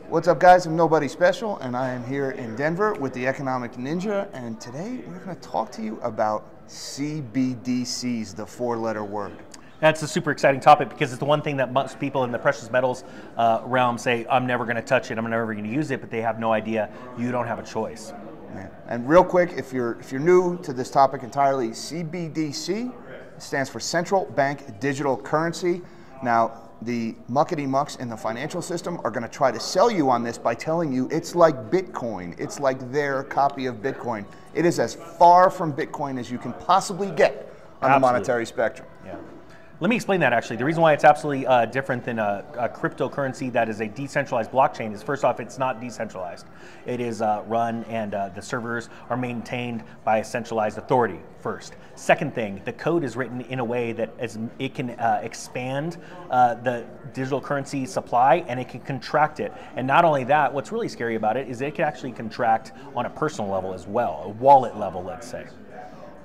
What's up, guys? I'm Nobody Special, and I am here in Denver with the Economic Ninja, and today we're going to talk to you about CBDCs, the four-letter word. That's a super exciting topic because it's the one thing that most people in the precious metals realm say, I'm never going to touch it, I'm never going to use it, but they have no idea. You don't have a choice. Yeah. And real quick, if you're new to this topic entirely, CBDC stands for Central Bank Digital Currency. Now, the muckety-mucks in the financial system are going to try to sell you on this by telling you it's like Bitcoin. It's like their copy of Bitcoin. It is as far from Bitcoin as you can possibly get on the monetary spectrum. Yeah. Let me explain that actually. The reason why it's absolutely different than a cryptocurrency that is a decentralized blockchain is, first off, it's not decentralized. It is run and the servers are maintained by a centralized authority first. Second thing, the code is written in a way that it can expand the digital currency supply and it can contract it. And not only that, what's really scary about it is it can actually contract on a personal level as well, a wallet level, let's say.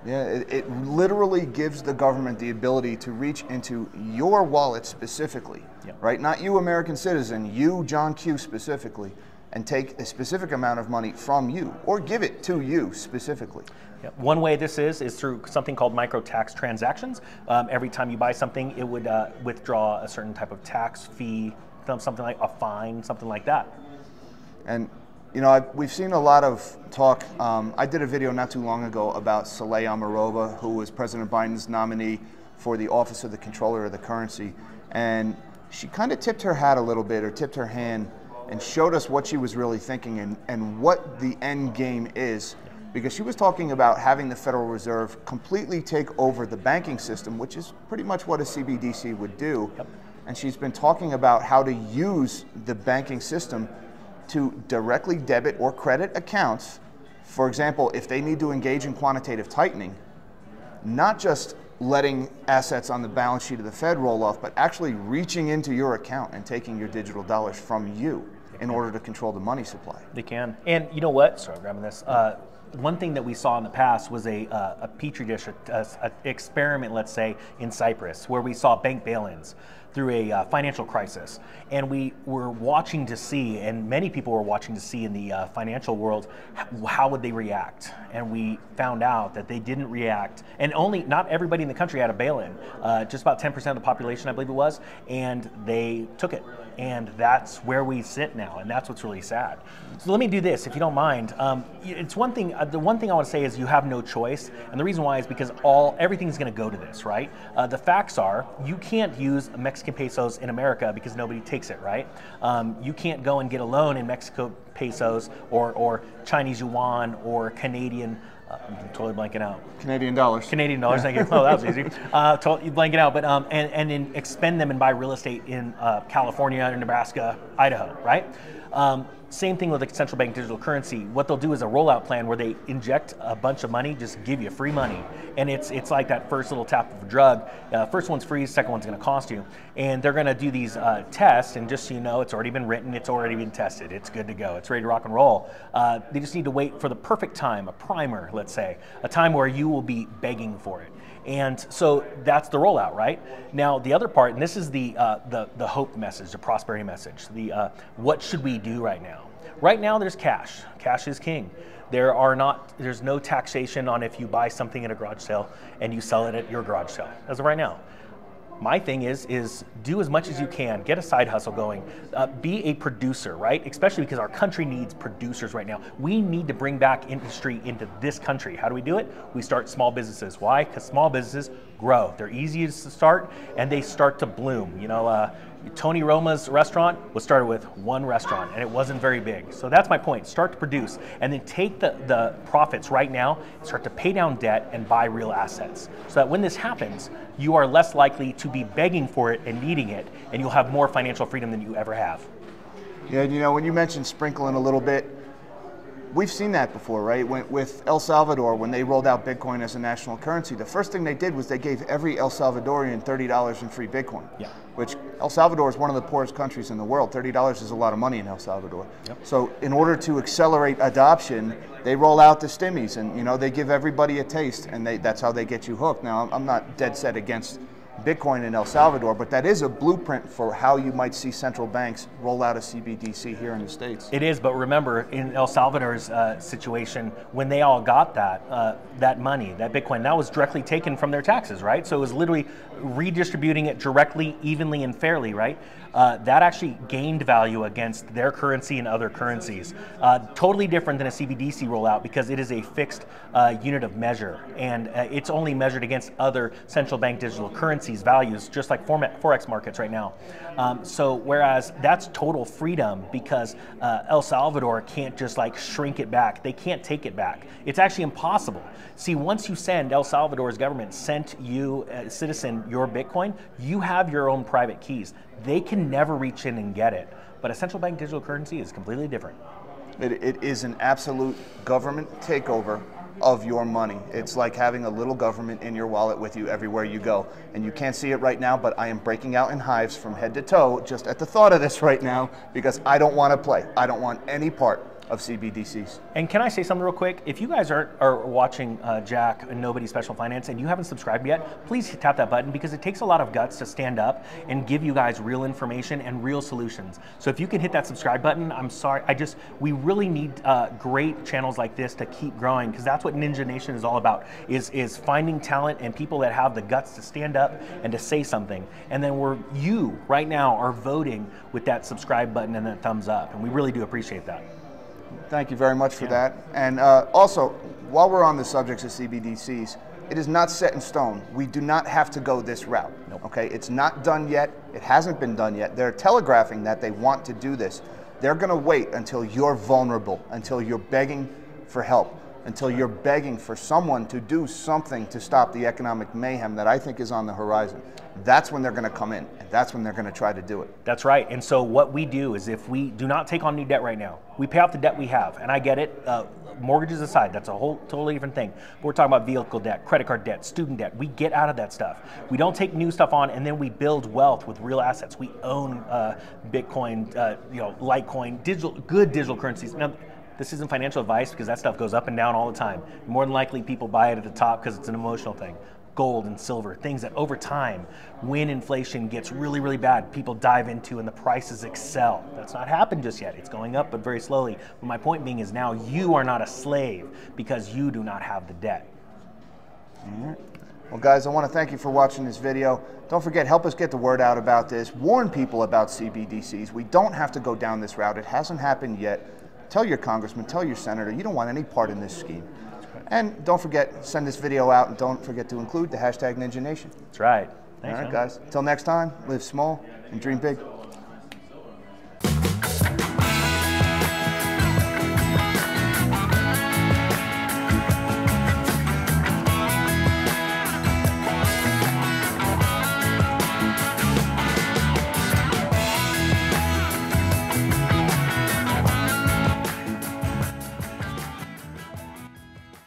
Yeah, it literally gives the government the ability to reach into your wallet specifically, right? Not you, American citizen, you, John Q, specifically, and take a specific amount of money from you or give it to you specifically. Yeah. One way this is through something called micro tax transactions. Every time you buy something, it would withdraw a certain type of tax fee, something like a fine, something like that. And you know, we've seen a lot of talk. I did a video not too long ago about Saleh Amarova, who was President Biden's nominee for the office of the Controller of the Currency. And she kind of tipped her hat a little bit, or tipped her hand, and showed us what she was really thinking and what the end game is. Because she was talking about having the Federal Reserve completely take over the banking system, which is pretty much what a CBDC would do. Yep. And she's been talking about how to use the banking system to directly debit or credit accounts. For example, if they need to engage in quantitative tightening, not just letting assets on the balance sheet of the Fed roll off, but actually reaching into your account and taking your digital dollars from you in order to control the money supply. They can. And you know what? Sorry, I'm grabbing this. One thing that we saw in the past was a petri dish, an experiment, let's say, in Cyprus, where we saw bank bail-ins through a financial crisis. And we were watching to see, and many people were watching to see in the financial world, how would they react? And we found out that they didn't react. And not everybody in the country had a bail-in. Just about 10% of the population, I believe it was, and they took it. And that's where we sit now, and that's what's really sad. So let me do this, if you don't mind. It's one thing. The one thing I want to say is you have no choice, and the reason why is because everything's going to go to this, right? The facts are you can't use Mexican pesos in America because nobody takes it, right? You can't go and get a loan in Mexico pesos or Chinese yuan or Canadian. I'm totally blanking out. Canadian dollars. Canadian dollars. Thank you. Oh, that was easy. Totally blanking out, but and then expend them and buy real estate in California, Nebraska, Idaho, right? Same thing with the central bank digital currency. What they'll do is a rollout plan where they inject a bunch of money, just give you free money. And it's like that first little tap of a drug. First one's free, second one's gonna cost you. And they're gonna do these tests, and just so you know, it's already been written, it's already been tested, it's good to go, it's ready to rock and roll. They just need to wait for the perfect time, a primer, let's say, a time where you will be begging for it. And so that's the rollout, right? Now the other part, and this is the hope message, the prosperity message, what should we do right now? Right now there's cash. Cash is king. There's no taxation on if you buy something at a garage sale and you sell it at your garage sale, as of right now. My thing is do as much as you can, get a side hustle going, be a producer, right? Especially because our country needs producers right now. We need to bring back industry into this country. How do we do it? We start small businesses. Why? Because small businesses grow. They're easiest to start and they start to bloom. You know, Tony Roma's restaurant was started with one restaurant and it wasn't very big. So that's my point. Start to produce and then take the profits right now, start to pay down debt and buy real assets. So that when this happens, you are less likely to be begging for it and needing it, and you'll have more financial freedom than you ever have. Yeah, you know, when you mentioned sprinkling a little bit, we've seen that before, right? With El Salvador, when they rolled out Bitcoin as a national currency, the first thing they did was they gave every El Salvadorian $30 in free Bitcoin. Yeah. Which El Salvador is one of the poorest countries in the world. $30 is a lot of money in El Salvador. Yep. So in order to accelerate adoption, they roll out the stimmies, and you know they give everybody a taste, and that's how they get you hooked. Now, I'm not dead set against Bitcoin in El Salvador, but that is a blueprint for how you might see central banks roll out a CBDC here in the States. It is, but remember, in El Salvador's situation, when they all got that money, that Bitcoin, that was directly taken from their taxes, right? So it was literally redistributing it directly, evenly, and fairly, right? That actually gained value against their currency and other currencies. Totally different than a CBDC rollout because it is a fixed unit of measure, and it's only measured against other central bank digital currencies values, just like Forex markets right now. So whereas that's total freedom because El Salvador can't just like shrink it back. They can't take it back. It's actually impossible. See, once you send, El Salvador's government sent you, a citizen, your Bitcoin, you have your own private keys. They can never reach in and get it. But a central bank digital currency is completely different. It is an absolute government takeover of your money. It's like having a little government in your wallet with you everywhere you go. And you can't see it right now, but I am breaking out in hives from head to toe just at the thought of this right now because I don't want to play. I don't want any part of CBDCs. And can I say something real quick? If you guys are watching Jack and Nobody Special Finance and you haven't subscribed yet, please tap that button because it takes a lot of guts to stand up and give you guys real information and real solutions. So if you can hit that subscribe button, I'm sorry, we really need great channels like this to keep growing because that's what Ninja Nation is all about, is finding talent and people that have the guts to stand up and to say something. And then you right now are voting with that subscribe button and that thumbs up. And we really do appreciate that. Thank you very much for that. And also, while we're on the subjects of CBDCs, it is not set in stone. We do not have to go this route. Nope. Okay, it's not done yet. It hasn't been done yet. They're telegraphing that they want to do this. They're going to wait until you're vulnerable, until you're begging for help, until you're begging for someone to do something to stop the economic mayhem that I think is on the horizon. That's when they're going to come in, and that's when they're going to try to do it. That's right. And so what we do is if we do not take on new debt right now, we pay off the debt we have. And I get it, mortgages aside, that's a whole totally different thing. But we're talking about vehicle debt, credit card debt, student debt. We get out of that stuff. We don't take new stuff on, and then we build wealth with real assets. We own Bitcoin, Litecoin, good digital currencies. Now, this isn't financial advice because that stuff goes up and down all the time. More than likely, people buy it at the top because it's an emotional thing. Gold and silver, things that over time, when inflation gets really, really bad, people dive into and the prices excel. That's not happened just yet. It's going up, but very slowly. But my point being is now you are not a slave because you do not have the debt. All right. Well, guys, I want to thank you for watching this video. Don't forget, help us get the word out about this. Warn people about CBDCs. We don't have to go down this route. It hasn't happened yet. Tell your congressman, tell your senator, you don't want any part in this scheme. And don't forget, send this video out and don't forget to include the hashtag Ninja Nation. That's right. Thanks, all right, guys. Until next time, live small and dream big.